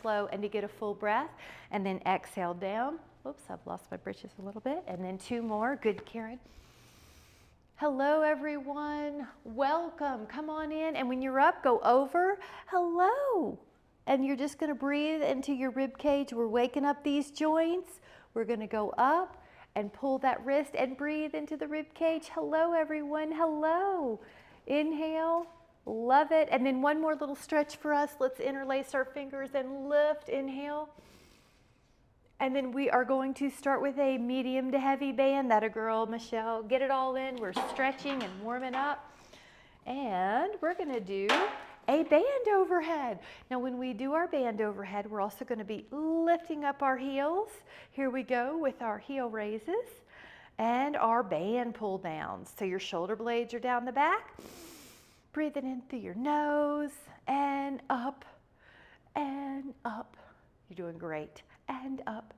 slow and to get a full breath, and then exhale down. Oops, I've lost my britches a little bit. And then 2 more. Good, Karen. Hello, everyone. Welcome. Come on in. And when you're up, go over. Hello. And you're just going to breathe into your rib cage. We're waking up these joints. We're going to go up and pull that wrist and breathe into the rib cage. Hello, everyone. Hello. Inhale. Love it. And then one more little stretch for us. Let's interlace our fingers and lift. Inhale. And then we are going to start with a medium to heavy band. That a girl, Michelle. Get it all in. We're stretching and warming up. And we're going to do a band overhead. Now when we do our band overhead, we're also going to be lifting up our heels. Here we go with our heel raises and our band pull downs. So your shoulder blades are down the back. Breathing in through your nose and up and up. You're doing great. And up.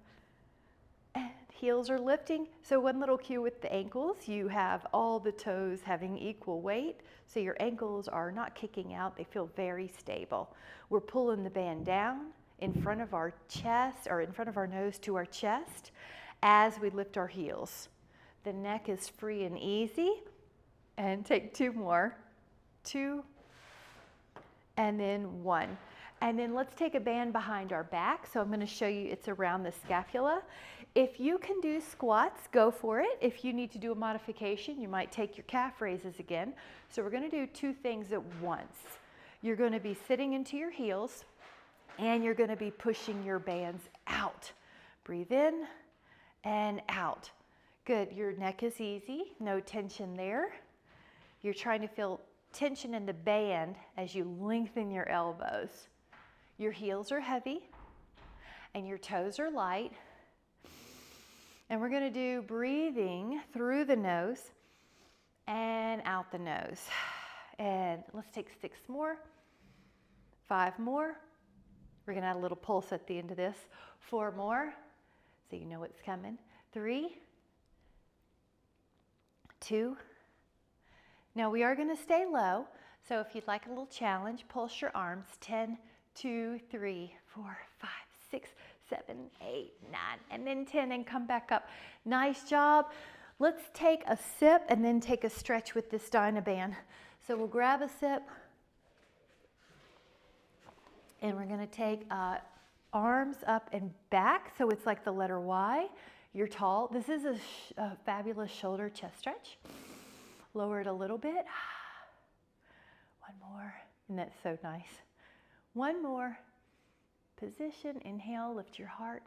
And heels are lifting. So one little cue with the ankles, you have all the toes having equal weight. So your ankles are not kicking out. They feel very stable. We're pulling the band down in front of our chest, or in front of our nose to our chest as we lift our heels. The neck is free and easy. And take 2 more. 2, and then 1. And then let's take a band behind our back. So I'm going to show you it's around the scapula. If you can do squats, go for it. If you need to do a modification, you might take your calf raises again. So we're going to do 2 things at once. You're going to be sitting into your heels, and you're going to be pushing your bands out. Breathe in and out. Good. Your neck is easy. No tension there. You're trying to feel tension in the band as you lengthen your elbows. Your heels are heavy and your toes are light. And we're going to do breathing through the nose and out the nose. And let's take 6 more, 5 more. We're going to add a little pulse at the end of this. 4 more, so you know what's coming. 3, 2. Now we are going to stay low. So if you'd like a little challenge, pulse your arms. 10, 2, 3, 4, 5, 6, 7, 8, 9, and then 10, and come back up. Nice job. Let's take a sip and then take a stretch with this dynaband. So we'll grab a sip, and we're going to take arms up and back. So it's like the letter Y. You're tall. This is a fabulous shoulder chest stretch. Lower it a little bit. 1 more. And that's so nice. 1 more. Position. Inhale. Lift your heart.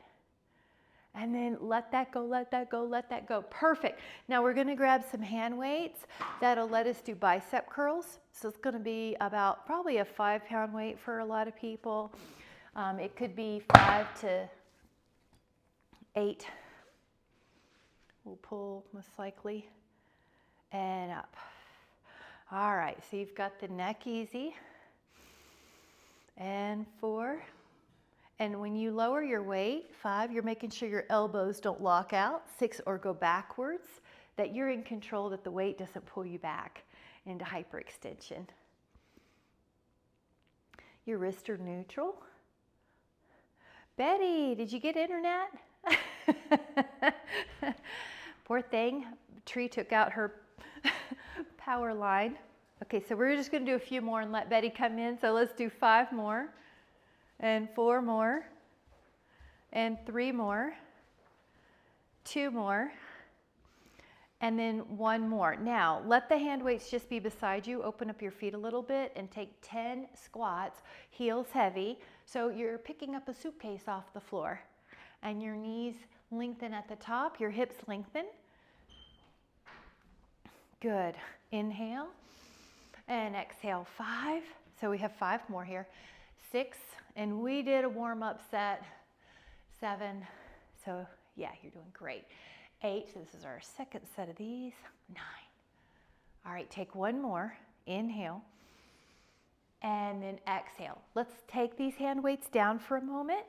And then let that go, let that go, let that go. Perfect. Now we're going to grab some hand weights. That'll let us do bicep curls. So it's going to be about probably a 5-pound weight for a lot of people. It could be 5 to 8. We'll pull most likely. And up. All right, so you've got the neck easy. And 4. And when you lower your weight, 5, you're making sure your elbows don't lock out. 6, or go backwards, that you're in control, that the weight doesn't pull you back into hyperextension. Your wrists are neutral. Betty, did you get internet? Poor thing, tree took out her power line. Okay, so we're just going to do a few more and let Betty come in. So let's do 5 more, and 4 more, and 3 more, 2 more, and then 1 more. Now, let the hand weights just be beside you. Open up your feet a little bit and take 10 squats, heels heavy. So you're picking up a suitcase off the floor, and your knees lengthen at the top, your hips lengthen. Good. Inhale and exhale. 5. So we have 5 more here. 6, and we did a warm-up set. 7. So yeah, you're doing great. 8. So this is our second set of these. 9. All right, take 1 more. Inhale and then exhale. Let's take these hand weights down for a moment.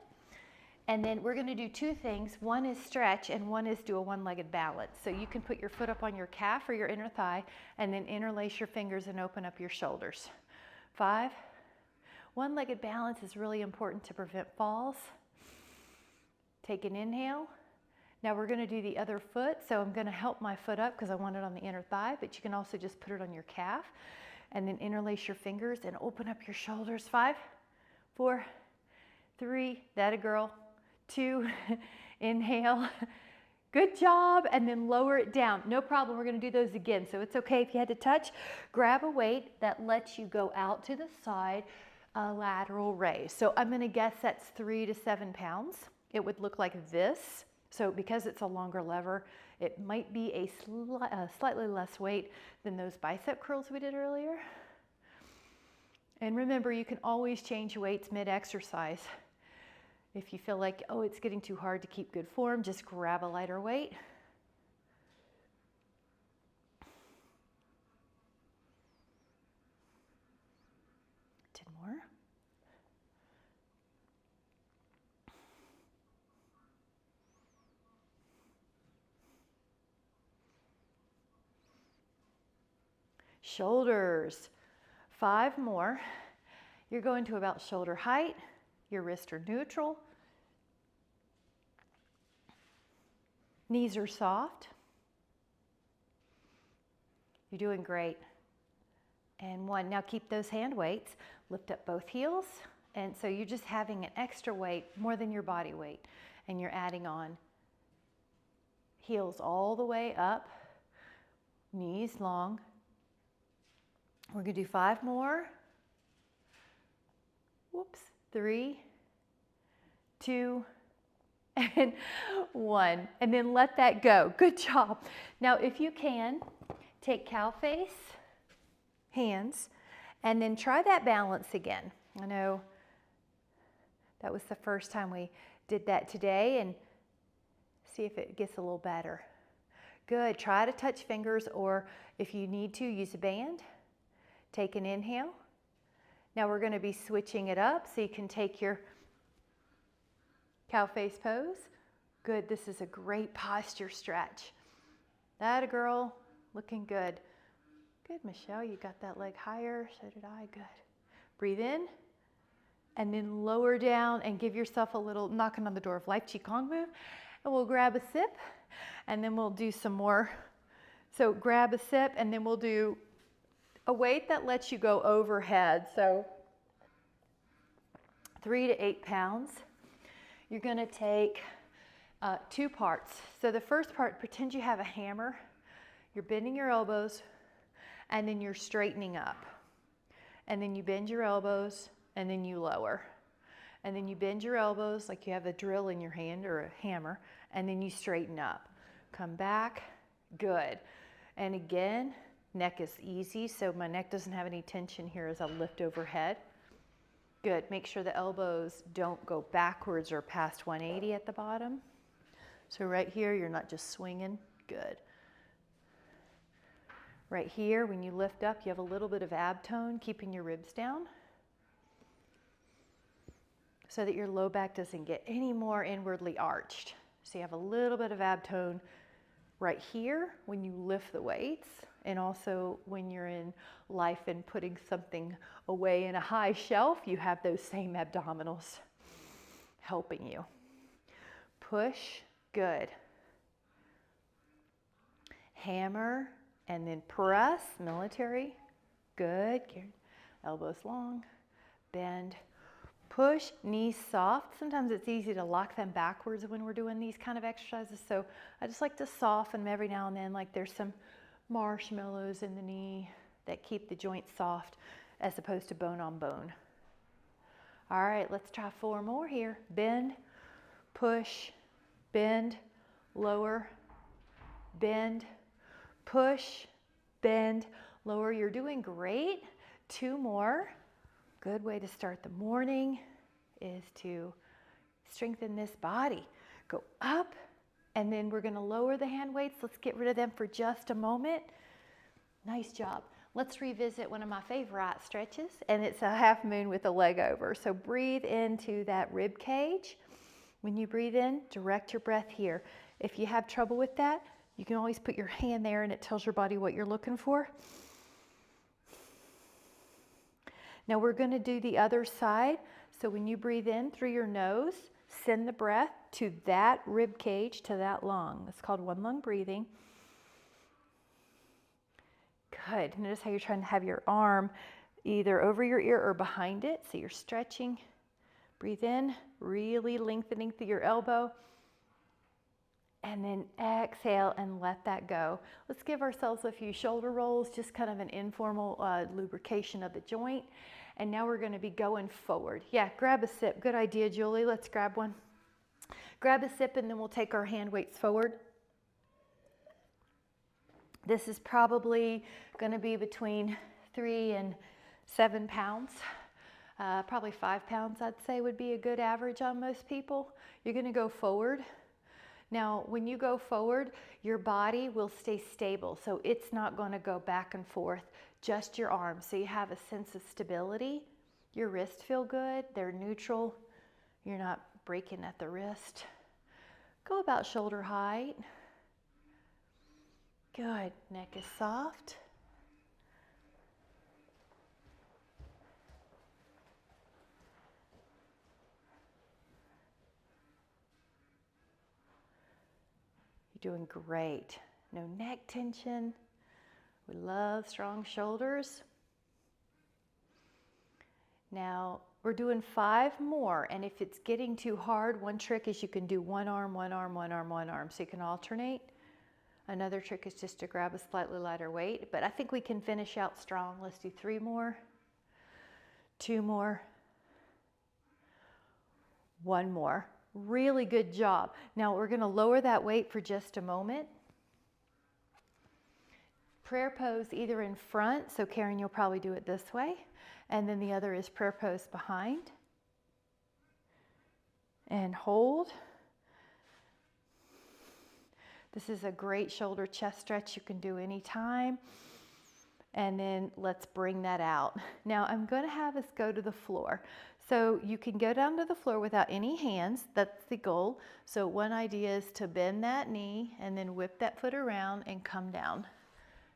And then we're going to do 2 things. One is stretch, and one is do a one-legged balance. So you can put your foot up on your calf or your inner thigh, and then interlace your fingers and open up your shoulders. 5. One-legged balance is really important to prevent falls. Take an inhale. Now we're going to do the other foot, so I'm going to help my foot up because I want it on the inner thigh, but you can also just put it on your calf and then interlace your fingers and open up your shoulders. 5, 4, 3, that a girl, 2, inhale, good job, and then lower it down. No problem, we're going to do those again, so it's okay if you had to touch. Grab a weight that lets you go out to the side, a lateral raise. So I'm going to guess that's 3 to 7 pounds. It would look like this. So because it's a longer lever, it might be a slightly less weight than those bicep curls we did earlier. And remember, you can always change weights mid-exercise. If you feel like, oh, it's getting too hard to keep good form, just grab a lighter weight. More. Shoulders, 5 more. You're going to about shoulder height. Your wrists are neutral. Knees are soft. You're doing great. And 1, now keep those hand weights. Lift up both heels. And so you're just having an extra weight, more than your body weight. And you're adding on heels all the way up, knees long. We're going to do 5 more. Whoops. 3, 2, and 1. And then let that go. Good job. Now, if you can, take cow face, hands, and then try that balance again. I know that was the first time we did that today, and see if it gets a little better. Good. Try to touch fingers, or if you need to, use a band. Take an inhale. Now we're going to be switching it up, so you can take your cow face pose. Good. This is a great posture stretch. That a girl. Looking good. Good, Michelle. You got that leg higher. So did I. Good. Breathe in. And then lower down and give yourself a little knocking on the door of life Qigong move. And we'll grab a sip. And then we'll do some more. So grab a sip, and then we'll do a weight that lets you go overhead. So 3 to 8 pounds. You're going to take 2 parts. So the first part, pretend you have a hammer. You're bending your elbows, and then you're straightening up. And then you bend your elbows, and then you lower. And then you bend your elbows like you have a drill in your hand or a hammer, and then you straighten up. Come back. Good. And again, neck is easy, so my neck doesn't have any tension here as I lift overhead. Good. Make sure the elbows don't go backwards or past 180 at the bottom. So right here, you're not just swinging. Good. Right here, when you lift up, you have a little bit of ab tone, keeping your ribs down so that your low back doesn't get any more inwardly arched. So you have a little bit of ab tone right here when you lift the weights, and also when you're in life and putting something away in a high shelf, you have those same abdominals helping you. Push. Good. Hammer. And then press, military. Good. Elbows long. Bend. Push. Knees soft. Sometimes it's easy to lock them backwards when we're doing these kind of exercises. So I just like to soften them every now and then, like there's some marshmallows in the knee that keep the joint soft as opposed to bone on bone. All right, let's try 4 more here. Bend. Push. Bend. Lower. Bend. Push, bend, lower. You're doing great. 2 more. Good way to start the morning is to strengthen this body. Go up, and then we're going to lower the hand weights. Let's get rid of them for just a moment. Nice job. Let's revisit one of my favorite stretches, and it's a half moon with a leg over. So breathe into that rib cage. When you breathe in, direct your breath here. If you have trouble with that, you can always put your hand there and it tells your body what you're looking for. Now we're going to do the other side. So when you breathe in through your nose, send the breath to that rib cage, to that lung. It's called one lung breathing. Good. Notice how you're trying to have your arm either over your ear or behind it. So you're stretching. Breathe in, really lengthening through your elbow. And then exhale and let that go. Let's give ourselves a few shoulder rolls, just kind of an informal lubrication of the joint. And now we're going to be going forward. Yeah, grab a sip. Good idea, Julie. Let's grab one. Grab a sip and then we'll take our hand weights forward. This is probably going to be between 3 and 7 pounds. Probably 5 pounds, I'd say, would be a good average on most people. You're going to go forward. Now, when you go forward, your body will stay stable, so it's not going to go back and forth, just your arms. So you have a sense of stability. Your wrists feel good. They're neutral. You're not breaking at the wrist. Go about shoulder height. Good. Neck is soft. You're doing great. No neck tension. We love strong shoulders. Now we're doing 5 more, and if it's getting too hard, one trick is you can do one arm, one arm, one arm, one arm, so you can alternate. Another trick is just to grab a slightly lighter weight, but I think we can finish out strong. Let's do 3 more, 2 more, 1 more. Really good job. Now we're going to lower that weight for just a moment. Prayer pose either in front, so Karen, you'll probably do it this way, and then the other is prayer pose behind. And hold. This is a great shoulder chest stretch you can do anytime. And then let's bring that out. Now I'm going to have us go to the floor. So you can go down to the floor without any hands. That's the goal. So one idea is to bend that knee and then whip that foot around and come down.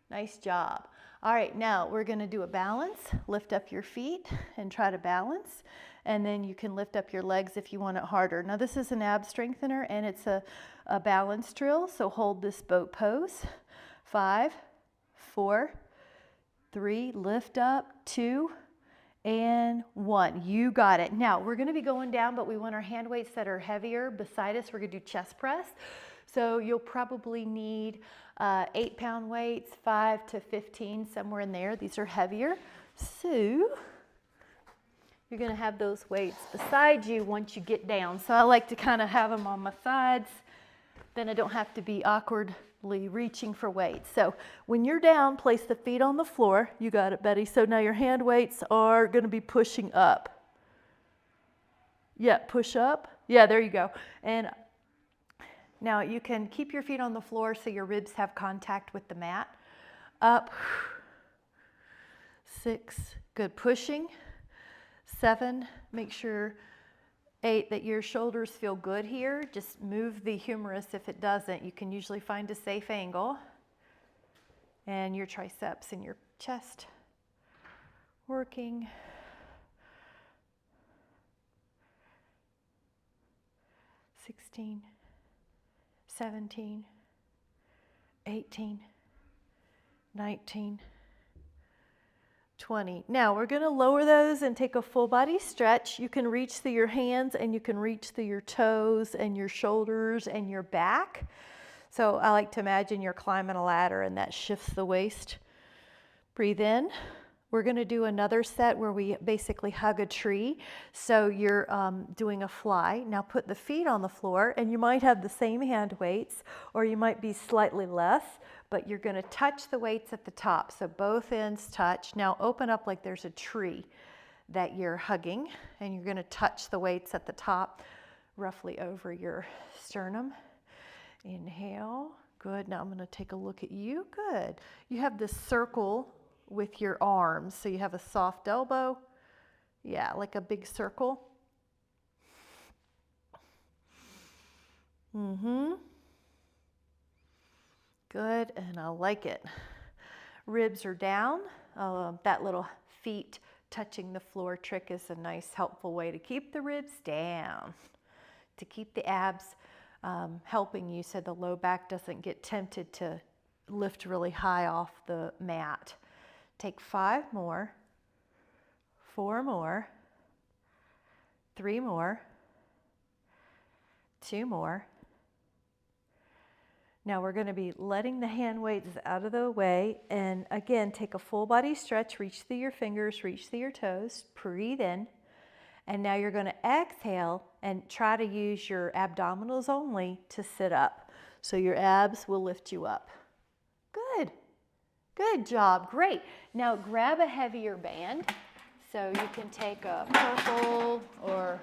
Nice job. All right, now we're going to do a balance. Lift up your feet and try to balance. And then you can lift up your legs if you want it harder. Now this is an ab strengthener and it's a balance drill. So hold this boat pose. 5, 4, 3, lift up, 2, and 1. You got it. Now we're going to be going down, but we want our hand weights that are heavier beside us. We're going to do chest press. So you'll probably need 8-pound weights, 5 to 15, somewhere in there. These are heavier. So you're going to have those weights beside you once you get down. So I like to kind of have them on my sides. Then I don't have to be awkwardly reaching for weights. So when you're down, place the feet on the floor. You got it, Betty. So now your hand weights are going to be pushing up. Yeah, push up. Yeah, there you go. And now you can keep your feet on the floor so your ribs have contact with the mat. Up. 6. Good. Pushing. 7. Make sure 8, that your shoulders feel good here. Just move the humerus if it doesn't. You can usually find a safe angle. And your triceps and your chest working. 16, 17, 18, 19, 20. Now we're going to lower those and take a full body stretch. You can reach through your hands and you can reach through your toes and your shoulders and your back. So I like to imagine you're climbing a ladder and that shifts the waist. Breathe in. We're going to do another set where we basically hug a tree. So you're doing a fly. Now put the feet on the floor and you might have the same hand weights or you might be slightly less, but you're going to touch the weights at the top. So both ends touch. Now open up like there's a tree that you're hugging and you're going to touch the weights at the top roughly over your sternum. Inhale. Good. Now I'm going to take a look at you. Good. You have this circle with your arms. So you have a soft elbow. Yeah, like a big circle. Good, and I like it. Ribs are down. That little feet touching the floor trick is a nice, helpful way to keep the ribs down, to keep the abs helping you so the low back doesn't get tempted to lift really high off the mat. Take 5 more, 4 more, 3 more, 2 more. Now we're going to be letting the hand weights out of the way, and again, take a full body stretch, reach through your fingers, reach through your toes, breathe in, and now you're going to exhale and try to use your abdominals only to sit up. So your abs will lift you up. Good. Good job. Great. Now grab a heavier band. So you can take a purple or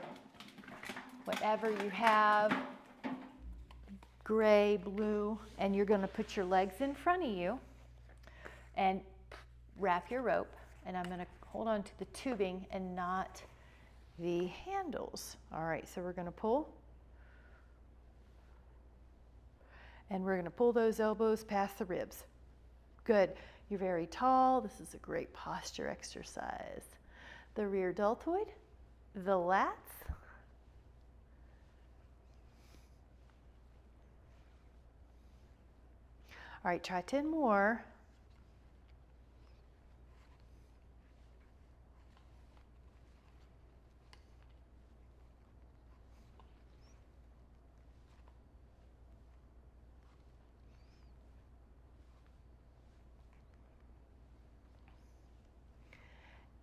whatever you have, gray, blue, and you're going to put your legs in front of you and wrap your rope. And I'm going to hold on to the tubing and not the handles. All right, so we're going to pull. And we're going to pull those elbows past the ribs. Good. You're very tall. This is a great posture exercise. The rear deltoid, the lats. All right, try 10 more.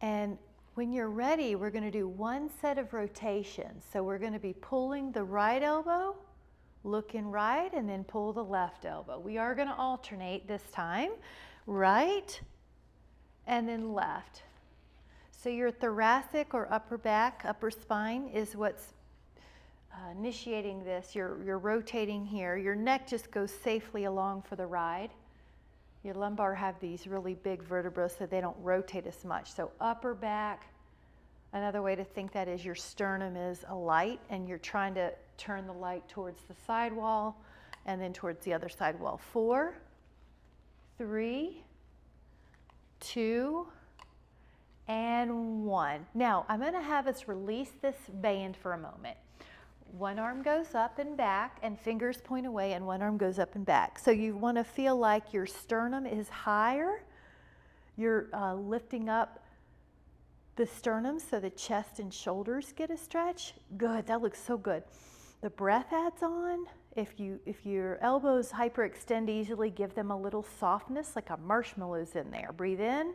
And when you're ready, we're going to do one set of rotations. So we're going to be pulling the right elbow, looking right, and then pull the left elbow. We are going to alternate this time, right and then left. So your thoracic or upper back, upper spine is what's initiating this. You're rotating here. Your neck just goes safely along for the ride. Your lumbar have these really big vertebrae so they don't rotate as much. So upper back, another way to think that is your sternum is a light and you're trying to turn the light towards the sidewall and then towards the other side wall. 4, 3, 2, and 1. Now I'm going to have us release this band for a moment. One arm goes up and back and fingers point away, and one arm goes up and back. So you want to feel like your sternum is higher. You're lifting up the sternum so the chest and shoulders get a stretch. Good, that looks so good. The breath adds on. If your elbows hyperextend easily, give them a little softness like a marshmallow's in there. Breathe in.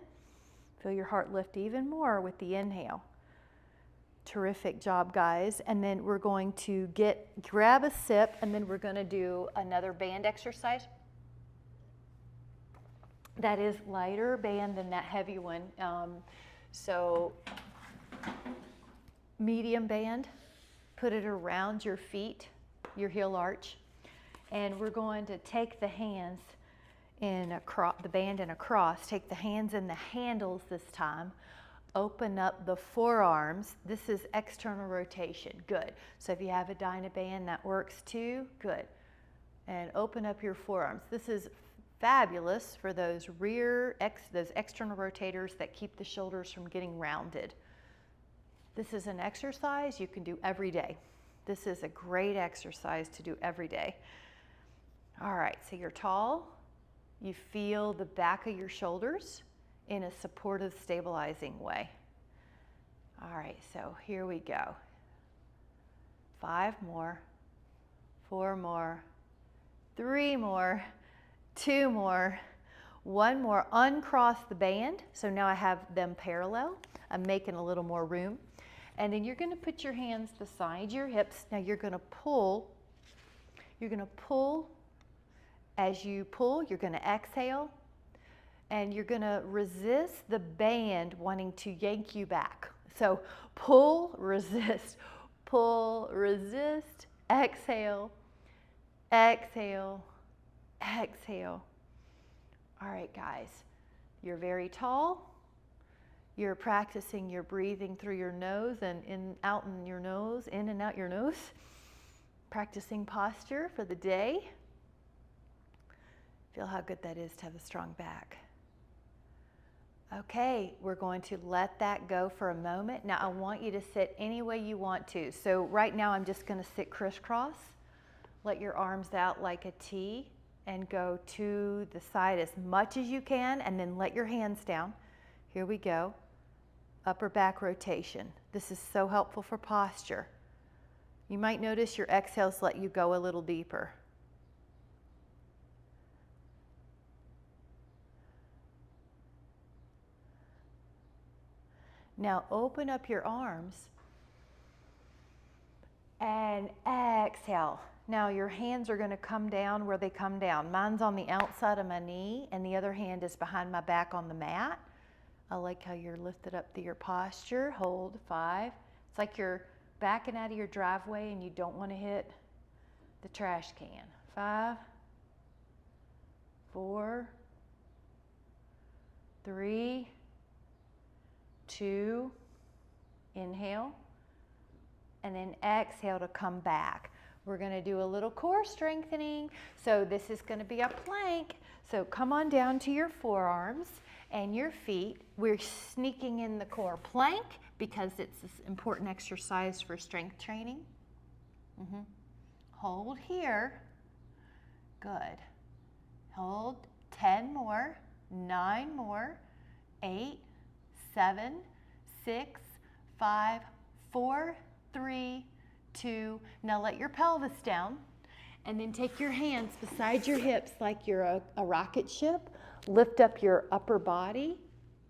Feel your heart lift even more with the inhale. Terrific job, guys. And then we're going to grab a sip, and then we're going to do another band exercise. That is lighter band than that heavy one. So medium band, put it around your feet, your heel arch. And we're going to take the hands in the band in a cross, take the hands in the handles this time. Open up the forearms. This is external rotation. Good. So if you have a dynaband, that works too. Good. And open up your forearms. This is fabulous for those those external rotators that keep the shoulders from getting rounded. This is an exercise you can do every day. This is a great exercise to do every day. All right, so you're tall. You feel the back of your shoulders in a supportive, stabilizing way. All right, so here we go. 5 more, 4 more, 3 more, 2 more, 1 more. Uncross the band. So now I have them parallel. I'm making a little more room. And then you're going to put your hands beside your hips. Now you're going to pull. You're going to pull. As you pull, you're going to exhale. And you're going to resist the band wanting to yank you back. So pull, resist, exhale, exhale, exhale. All right, guys, you're very tall. You're practicing your breathing through your nose and in and out your nose. Practicing posture for the day. Feel how good that is to have a strong back. Okay, we're going to let that go for a moment. Now I want you to sit any way you want to. So right now I'm just going to sit crisscross. Let your arms out like a T and go to the side as much as you can, and then let your hands down. Here we go. Upper back rotation. This is so helpful for posture. You might notice your exhales let you go a little deeper. Now open up your arms and exhale. Now your hands are going to come down where they come down. Mine's on the outside of my knee and the other hand is behind my back on the mat. I like how you're lifted up to your posture. Hold 5. It's like you're backing out of your driveway and you don't want to hit the trash can. 5, 4, 3, 2, inhale, and then exhale to come back. We're going to do a little core strengthening. So this is going to be a plank. So come on down to your forearms and your feet. We're sneaking in the core plank because it's this important exercise for strength training. Hold here. Good. Hold 10 more, 9 more, 8, 7, 6, 5, 4, 3, 2. Now let your pelvis down and then take your hands beside your hips like you're a rocket ship. Lift up your upper body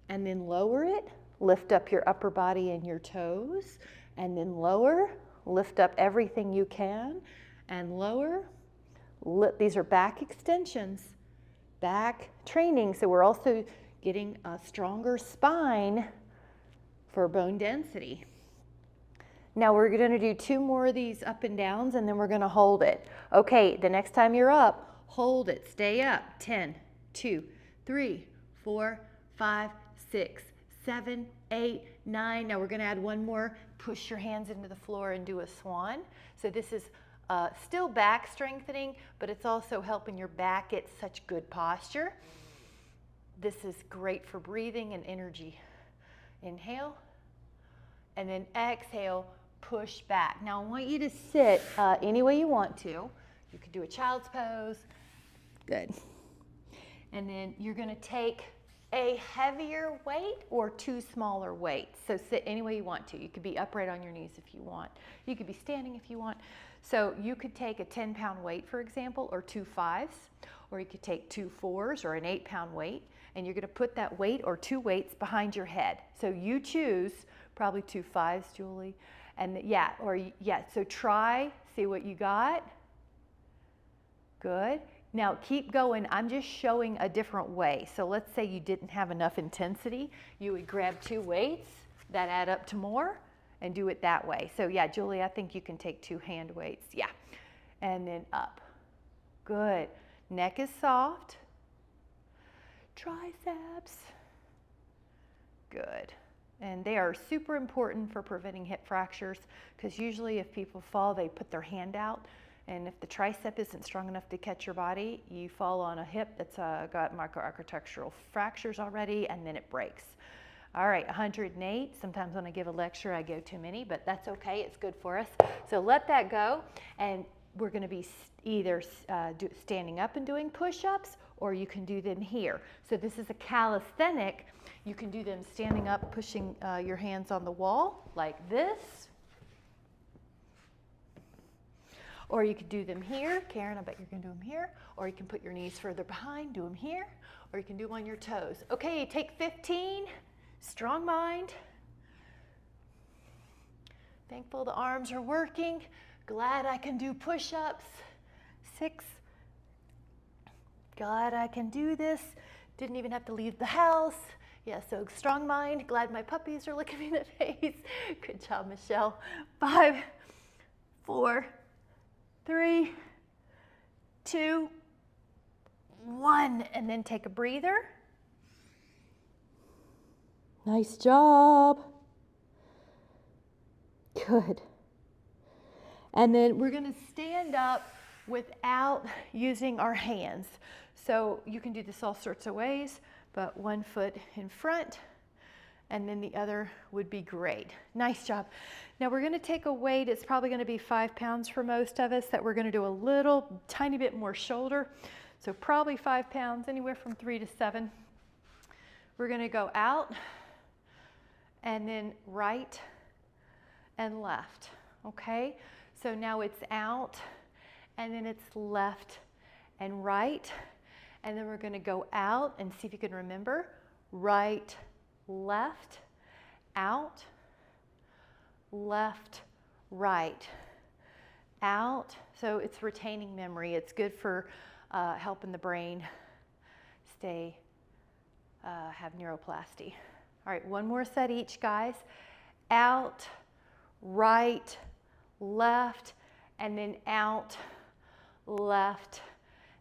and then lower it. Lift up your upper body and your toes and then lower. Lift up everything you can and lower. These are back extensions, back training. So we're also getting a stronger spine for bone density. Now we're going to do 2 more of these up and downs and then we're going to hold it. Okay, the next time you're up, hold it. Stay up. 10, 2, 3, 4, 5, 6, 7, 8, 9. Now we're going to add 1 more. Push your hands into the floor and do a swan. So this is still back strengthening, but it's also helping your back get such good posture. This is great for breathing and energy. Inhale, and then exhale, push back. Now I want you to sit any way you want to. You could do a child's pose. Good. And then you're going to take a heavier weight or 2 smaller weights. So sit any way you want to. You could be upright on your knees if you want. You could be standing if you want. So you could take a 10-pound weight, for example, or 2 5s, or you could take 2 4s or an 8-pound weight, and you're going to put that weight or 2 weights behind your head. So you choose probably 2 5s, Julie, and so try, see what you got. Good. Now keep going. I'm just showing a different way. So let's say you didn't have enough intensity. You would grab 2 weights that add up to more and do it that way. So yeah, Julie, I think you can take 2 hand weights. Yeah. And then up. Good. Neck is soft. Triceps. Good. And they are super important for preventing hip fractures because usually if people fall, they put their hand out. And if the tricep isn't strong enough to catch your body, you fall on a hip that's got microarchitectural fractures already, and then it breaks. All right, 108. Sometimes when I give a lecture, I go too many, but that's okay. It's good for us. So let that go, and we're going to be either standing up and doing push-ups, or you can do them here. So this is a calisthenic. You can do them standing up, pushing your hands on the wall like this. Or you could do them here. Karen, I bet you're going to do them here. Or you can put your knees further behind, do them here. Or you can do them on your toes. Okay, take 15. Strong mind. Thankful the arms are working. Glad I can do push-ups. 6. Glad I can do this. Didn't even have to leave the house. Yeah, so strong mind. Glad my puppies are looking me in the face. Good job, Michelle. 5, 4, 3, 2, 1, and then take a breather. Nice job. Good. And then we're going to stand up without using our hands. So you can do this all sorts of ways. but one foot in front, and then the other would be great. Nice job. Now we're gonna take a weight, it's probably gonna be 5 pounds for most of us, that we're gonna do a little tiny bit more shoulder. So probably 5 pounds, anywhere from 3 to 7. We're gonna go out and then right and left, okay? So now it's out and then it's left and right. And then we're gonna go out and see if you can remember. Right, left, out, left, right, out. So it's retaining memory. It's good for helping the brain stay, have neuroplasty. All right, one more set each, guys. Out, right, left, and then out, left,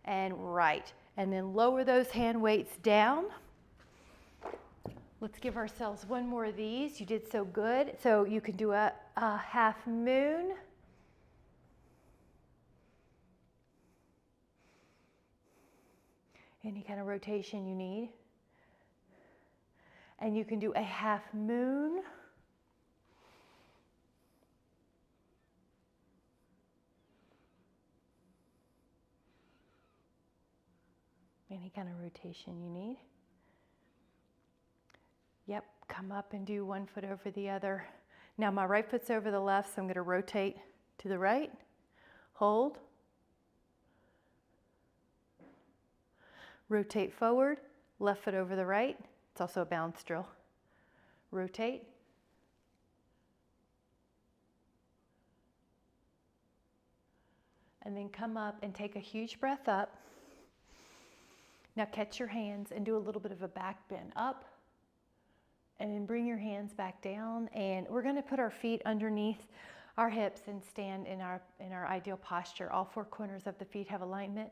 and right. And then lower those hand weights down. Let's give ourselves one more of these. You did so good. So you can do a half moon. Any kind of rotation you need. And you can do a half moon. Any kind of rotation you need. Yep, come up and do one foot over the other. Now my right foot's over the left, so I'm gonna rotate to the right. Hold. Rotate forward, left foot over the right. It's also a balance drill. Rotate. And then come up and take a huge breath up. Now catch your hands and do a little bit of a back bend up. And then bring your hands back down, and we're gonna put our feet underneath our hips and stand in our ideal posture. All 4 corners of the feet have alignment.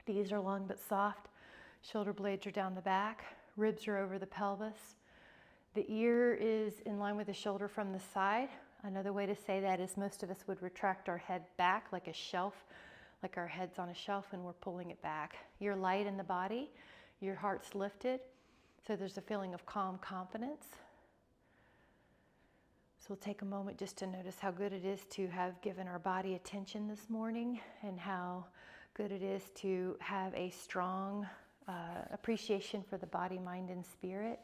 Knees are long but soft. Shoulder blades are down the back. Ribs are over the pelvis. The ear is in line with the shoulder from the side. Another way to say that is most of us would retract our head back like a shelf, like our head's on a shelf and we're pulling it back. You're light in the body. Your heart's lifted. So there's a feeling of calm confidence. So we'll take a moment just to notice how good it is to have given our body attention this morning and how good it is to have a strong appreciation for the body, mind, and spirit.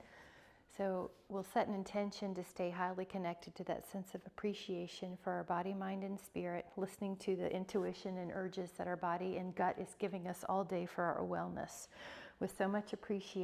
So we'll set an intention to stay highly connected to that sense of appreciation for our body, mind, and spirit, listening to the intuition and urges that our body and gut is giving us all day for our wellness with so much appreciation.